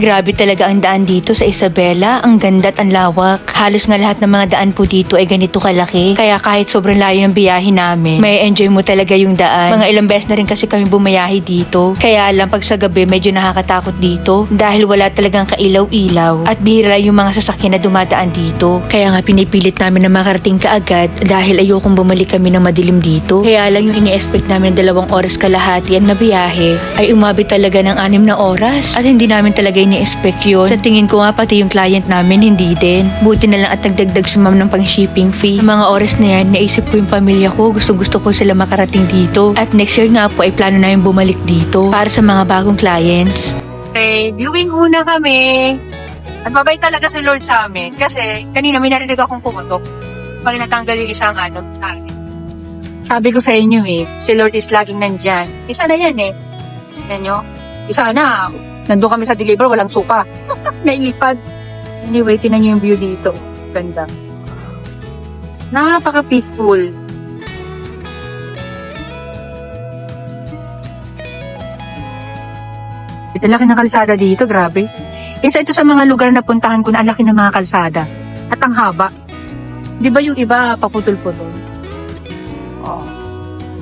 Grabe talaga ang daan dito sa Isabela. Ang ganda at ang lawak. Halos nga lahat ng mga daan po dito ay ganito kalaki. Kaya kahit sobrang layo ng biyahe namin, may enjoy mo talaga yung daan. Mga ilang beses na rin kasi kami bumayahe dito. Kaya lang pag sa gabi medyo nakakatakot dito dahil wala talagang kailaw-ilaw at bihira yung mga sasakyan na dumadaan dito. Kaya nga pinipilit namin na makarating kaagad dahil ayokong bumalik kami ng madilim dito. Kaya lang yung ini-expect namin ng 2 oras kalahati na biyahe ay umabot talaga ng 6 na oras at hindi namin talaga ini-expect yun. Sa tingin ko nga pati yung client namin hindi din. Buti na lang at nagdagdag si ma'am ng pang shipping fee. Mga oras na yan naisip ko yung pamilya ko, gusto ko sila makarating dito at next year nga po ay plano namin bumalik dito para sa mga bagong clients. Okay, viewing una kami. At babay talaga si Lord sa amin kasi kanina may narinig akong pumutok pag natanggal yung isang tali. Sabi ko sa inyo si Lord is laging nandyan. Isa na yan Yan nyo? Isa na. Nandun kami sa deliver, walang suka. Nailipad. Anyway, tinan nyo yung view dito. Ganda. Napaka-peaceful. Ito laki ng kalsada dito, grabe. Isa ito sa mga lugar na puntahan ko na laki ng mga kalsada. At ang haba. Di ba yung iba paputol-putol? Oh.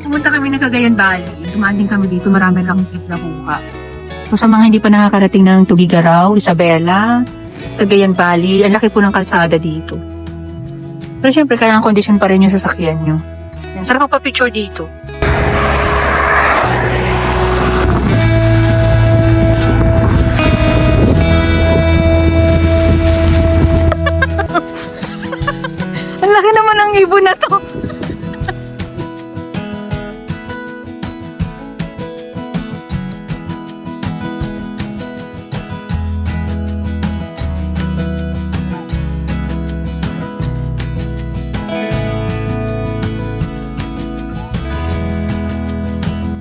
Pumunta kami ng Cagayan Valley. Dumaan din kami dito, marami lang akong na buka. So sa mga hindi pa nakakarating ng Tubigaraw, Isabela, Cagayan Valley, ang laki po ng kalsada dito. Pero syempre, kailangan kondisyon pa rin yung sasakyan nyo. Yan, sarap magpa-picture dito. Ang laki naman ng ibon na to.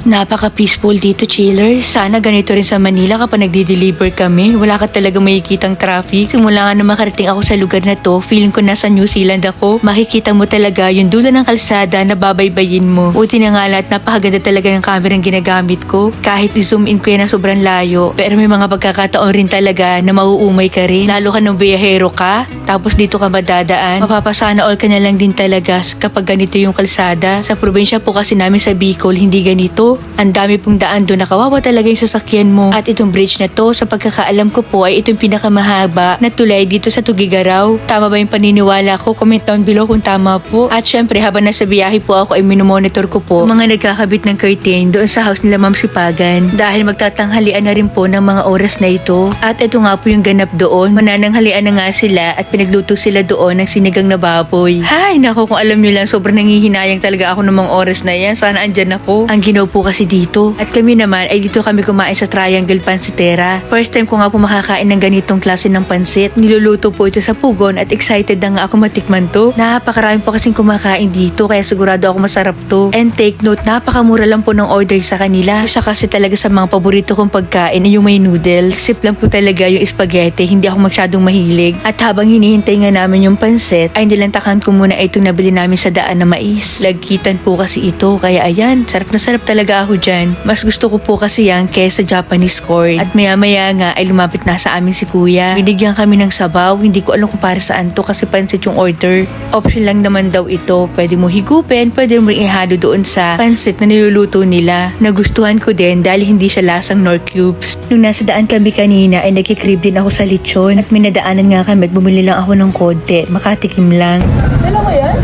Napaka-peaceful dito, chillers. Sana ganito rin sa Manila kapag nagdi-deliver kami. Wala ka talaga makikitang traffic. Simula nga na makarating ako sa lugar na to, feeling ko nasa New Zealand ako. Makikita mo talaga yung dulo ng kalsada na babaybayin mo. Buti na nga lahat, napakaganda talaga ng camera ang ginagamit ko. Kahit i-zoom in ko yan na sobrang layo. Pero may mga pagkakataon rin talaga na mauumay ka rin. Lalo ka ng biyahero ka, tapos dito ka madadaan. Mapapasana all ka na lang din talaga kapag ganito yung kalsada. Sa probinsya po kasi namin sa Bicol, hindi ganito. Ang dami pong daan doon, nakawawa talaga yung sasakyan mo. At itong bridge na to, sa pagkakaalam ko po ay itong pinakamahaba na tulay dito sa Tugigaraw. Tama ba yung paniniwala ko? Comment down below kung tama po. At syempre habang nasa biyahe po ako ay minomonitor ko po mga nagkakabit ng curtain doon sa house nila Ma'am Sipagan. Dahil magtatanghalian na rin po ng mga oras na ito. At ito nga po yung ganap doon. Manananghalian na nga sila at pinagluto sila doon ng sinigang na baboy. Hay, nako, kung alam nyo lang, sobrang nangihinayang talaga ako ng mga oras na yan. Sana andyan ako. Ang ginaw po kasi dito. At kami naman ay dito kami kumain sa Triangle Pansitera. First time ko nga po makakain ng ganitong klase ng pansit. Niluluto po ito sa pugon at excited na nga ako matikman to. Napakarami po kasing kumakain dito kaya sigurado ako masarap to. And take note, napakamura lang po ng order sa kanila. Isa kasi talaga sa mga paborito kong pagkain ay yung may noodles. Sip lang po talaga yung spaghetti. Hindi ako masyadong mahilig. At habang hinihintay nga namin yung pansit, ay nilantakan ko muna itong nabili namin sa daan na mais. Lagkitan po kasi ito. Kaya ayan, sarap na sarap talaga ako dyan. Mas gusto ko po kasi yan kaysa Japanese corn. At maya-maya nga ay lumapit na sa amin si kuya. Binigyan kami ng sabaw. Hindi ko alam kung para saan to kasi pansit yung order. Option lang naman daw ito. Pwede mo higupin, pwede mo ihalo doon sa pansit na niluluto nila. Nagustuhan ko din dahil hindi siya lasang nor cubes. Nung nasa daan kami kanina ay nagkikrib din ako sa lechon. At minadaanan nga kami at bumili lang ako ng konti. Makatikim lang. Dala mo yan?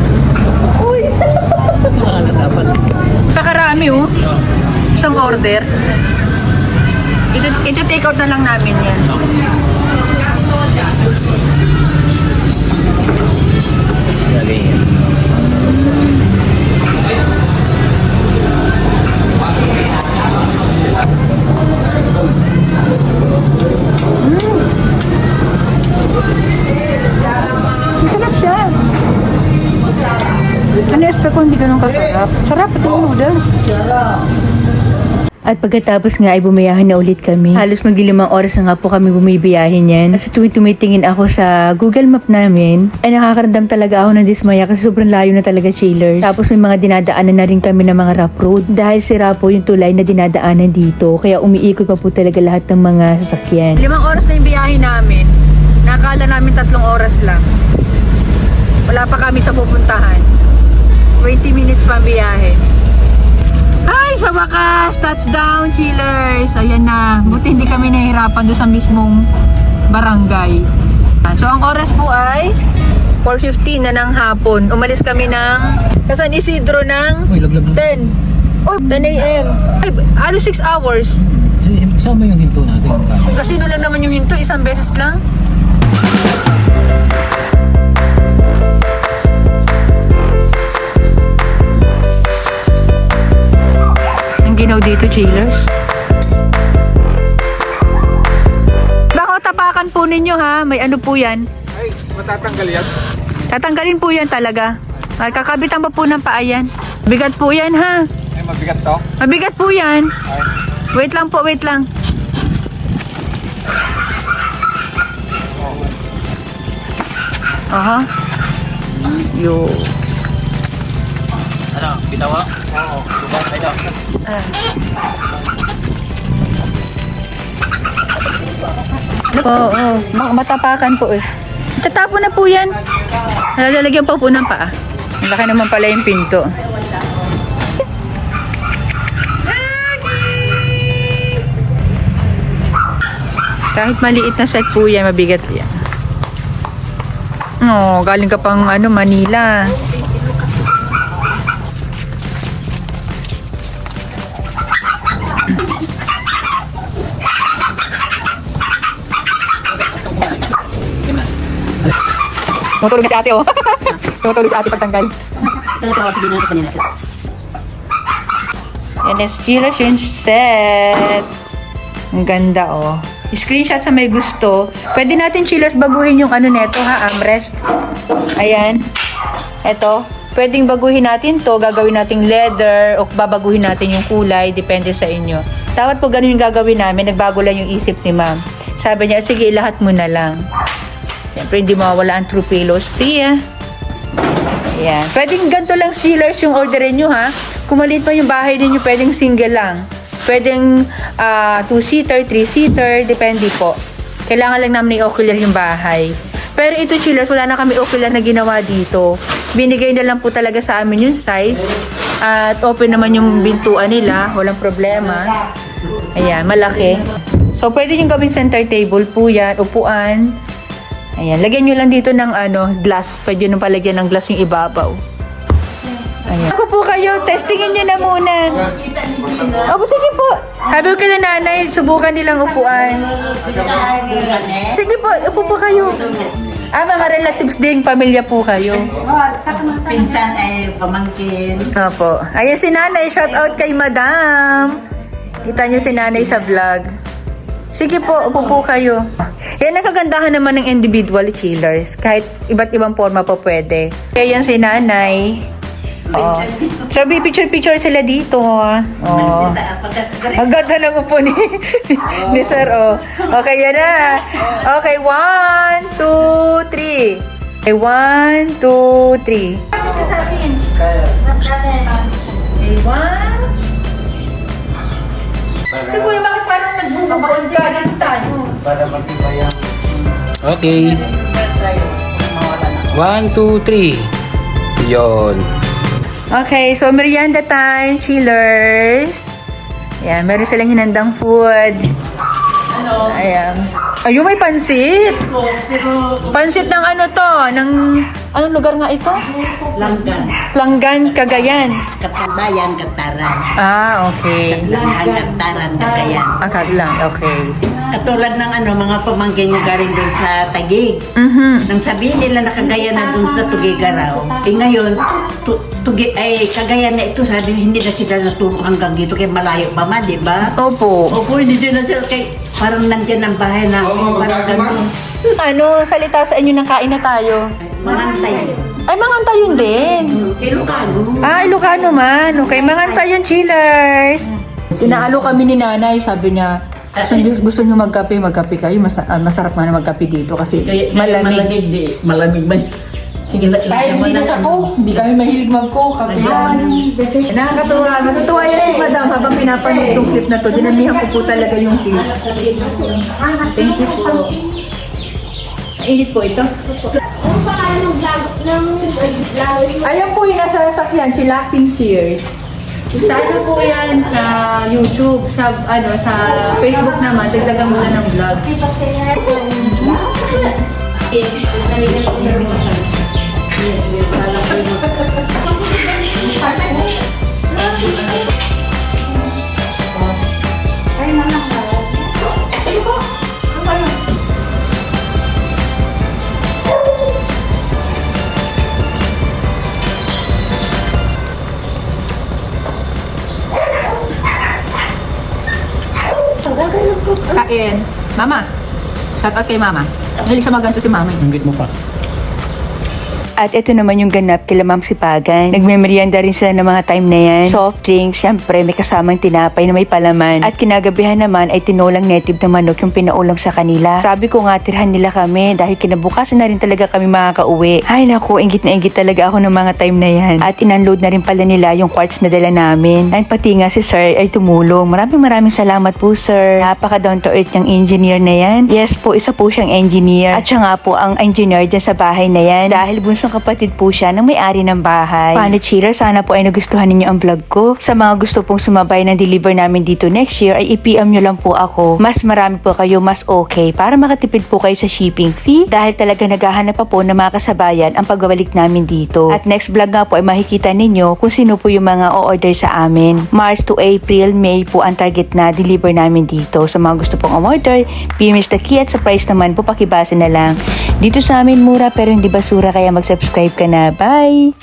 Uy! Pakarami Isang order. Ito take out na lang namin yan. Masarap siya. Ano expect ko hindi ganun kasarap? Sarap ito yung noodles. At pagkatapos nga ay bumiyahin na ulit kami. Halos mag-5 oras na nga po kami bumibiyahin yan. At sa tuwing tumitingin ako sa Google Map namin, ay nakakaramdam talaga ako ng dismaya kasi sobrang layo na talaga, chillers. Tapos may mga dinadaanan na rin kami ng mga rough road dahil sira po yung tulay na dinadaanan dito. Kaya umiikot pa po talaga lahat ng mga sasakyan. 5 oras na yung biyahe namin. Nakala namin 3 oras lang. Wala pa kami sa pupuntahan. 20 minutes pa ang biyahe. Ay, sa wakas! Touchdown, chillers! Ayan na. Buti hindi kami nahihirapan doon sa mismong barangay. So, ang oras po ay 4:15 na ng hapon. Umalis kami ng San Isidro ng 10. Oh, 10 a.m. Ay, halos 6 hours. Kasama yung hinto natin. Kasi lang naman yung hinto, isang beses lang. Ang ginaw dito, chillers. Bako, tapakan po ninyo ha. May ano po yan. Ay, matatanggal yan? Tatanggalin po yan talaga. Ay, kakabitan pa po ng paa yan. Bigat po yan ha. Ay, mabigat to? Mabigat po yan. Ay. Wait lang po, wait lang. Aha. Yo. Ano, bitawa? Oo, diba? Ito. Oo, matapakan po eh. Tatapo na po yan. Lalagyan pa po ng paa. Ang laki naman pala yung pinto. Kahit maliit na set po yan, mabigat yan. Oh, galing ka pang ano, Manila. Tumutulog na si ate, oh. Tumutulog si ate pagtanggal. Yan is chillers set. Ang ganda, oh. Screenshot sa may gusto. Pwede natin, chillers, baguhin yung ano neto, ha, armrest. Ayan. Ito. Pwedeng baguhin natin to, gagawin nating leather, o babaguhin natin yung kulay, depende sa inyo. Dapat po ganun yung gagawin namin, nagbago lang yung isip ni ma'am. Sabi niya, sige, lahat mo na lang. Siyempre, hindi mawawala ang True Pillows free, ah. Ayan. Pwedeng ganito lang, chillers, yung orderin nyo, ha. Kung maliit pa yung bahay ninyo, pwedeng single lang. Pwedeng 2-seater, 3-seater, depende po. Kailangan lang namin i-ocular yung bahay. Pero ito, chillers, wala na kami ocular na ginawa dito. Binigay na lang po talaga sa amin yung size. At open naman yung bintuan nila, walang problema. Ayan, malaki. So, pwede yung gawing center table po yan, upuan. Ayan, lagyan nyo lang dito ng glass. Pwede nyo palagyan ng glass yung ibabaw. Ayan. Ako po kayo, testingin nyo na muna. Opo, sige po. Sabi ko kila nanay, subukan nilang upuan. Sige po, upo po kayo. Mga relatives din, pamilya po kayo. Pinsan ay pamangkin. Opo. Ayan si nanay, shout out kay madam. Kita nyo si nanay sa vlog. Sige po, upo po kayo. Yan ang kagandahan naman ng individual chillers. Kahit iba't ibang forma po pwede. Kaya yan si nanay. Oh. So, picture sila dito. Oh. Ang ganda ng upo ni sir. Oh. Okay, yan na. Okay, 1, 2, 3. Okay, 1, 2, 3. Okay, 1. Si Kuya, bakit parang nagbububuan ka dito tayo? Para magtibayang. Okay. 1, 2, 3. Yun. Okay, so merienda time, chillers. Ayan, meron silang hinandang food. Ayan. Ayun, may pansit. Pansit ng ano to? Ng, anong lugar nga ito? Langgan. Langgan, Cagayan. Bayan, Kataran. Okay. Langgan, Kataran, Cagayan. Akad lang, okay. Katulad ng mga pamangkin nyo galing dun sa Tagig. Nang sabihin nila na Cagayan na dun sa Tugigaraw. Ngayon, Cagayan na ito, sabi hindi na sila natulog hanggang dito kay malayo pa man, di ba? Opo. Opo, hindi sila kay parang nandyan ang bahay na parang ganun. Ano, salita sa inyo ng kain na tayo? Mangantay. Ay, Mangantayon din. Ilocano. Ilocano man. Okay, Mangantayon chillers. Inaalo kami ni nanay, sabi niya, gusto niyo magkape kayo. Masarap nga na magkape dito kasi malamig. Malamig ba? Sige lang. Kahit hindi na sa Coke, hindi kami mahilig mag-Coke, kape yan. Nakakatuwa, natutuwa yan si Madam habang pinapanood itong clip na to. Dinamihan ko po talaga yung tea. Thank you po. Init po ito. Ayan po yung nasa sasakyan, chillaxing cheers. Sa po yan sa YouTube, sa Facebook naman, dagdagan mo na ng vlog. Kain. Mama. Shout out kay Mama. Hilig sa maganto si Mama. Inggit mo pa. At ito naman yung ganap kila Ma'am Sipagan. Nagmemerienda rin sila ng mga time na yan. Soft drinks, syempre may kasamang tinapay na may palaman. At kinagabihan naman ay tinolang native na manok yung pinaulam sa kanila. Sabi ko nga, tirhan nila kami dahil kinabukasan na rin talaga kami makakauwi. Ay naku, ingit na ingit talaga ako ng mga time na yan. At inunload na rin pala nila yung quartz na dala namin. At pati nga si Sir ay tumulong. Maraming salamat po, Sir. Napaka down to earth yung engineer na yan. Yes po, isa po siyang engineer. At siya nga po ang engineer dyan sa bahay na yan. Dahil bunso kapatid po siya ng may-ari ng bahay. Paano, chiller? Sana po ay nagustuhan ninyo ang vlog ko. Sa mga gusto pong sumabay ng deliver namin dito next year, ay i-PM nyo lang po ako. Mas marami po kayo, mas okay. Para makatipid po kayo sa shipping fee. Dahil talaga naghahanap pa po ng mga kasabayan ang pagbabalik namin dito. At next vlog nga po ay makikita ninyo kung sino po yung mga o-order sa amin. March to April, May po ang target na deliver namin dito. Sa mga gusto pong umorder, PM is the key at sa price naman po pakibasa na lang. Dito sa amin mura pero hindi basura kaya mag-subscribe ka na. Bye!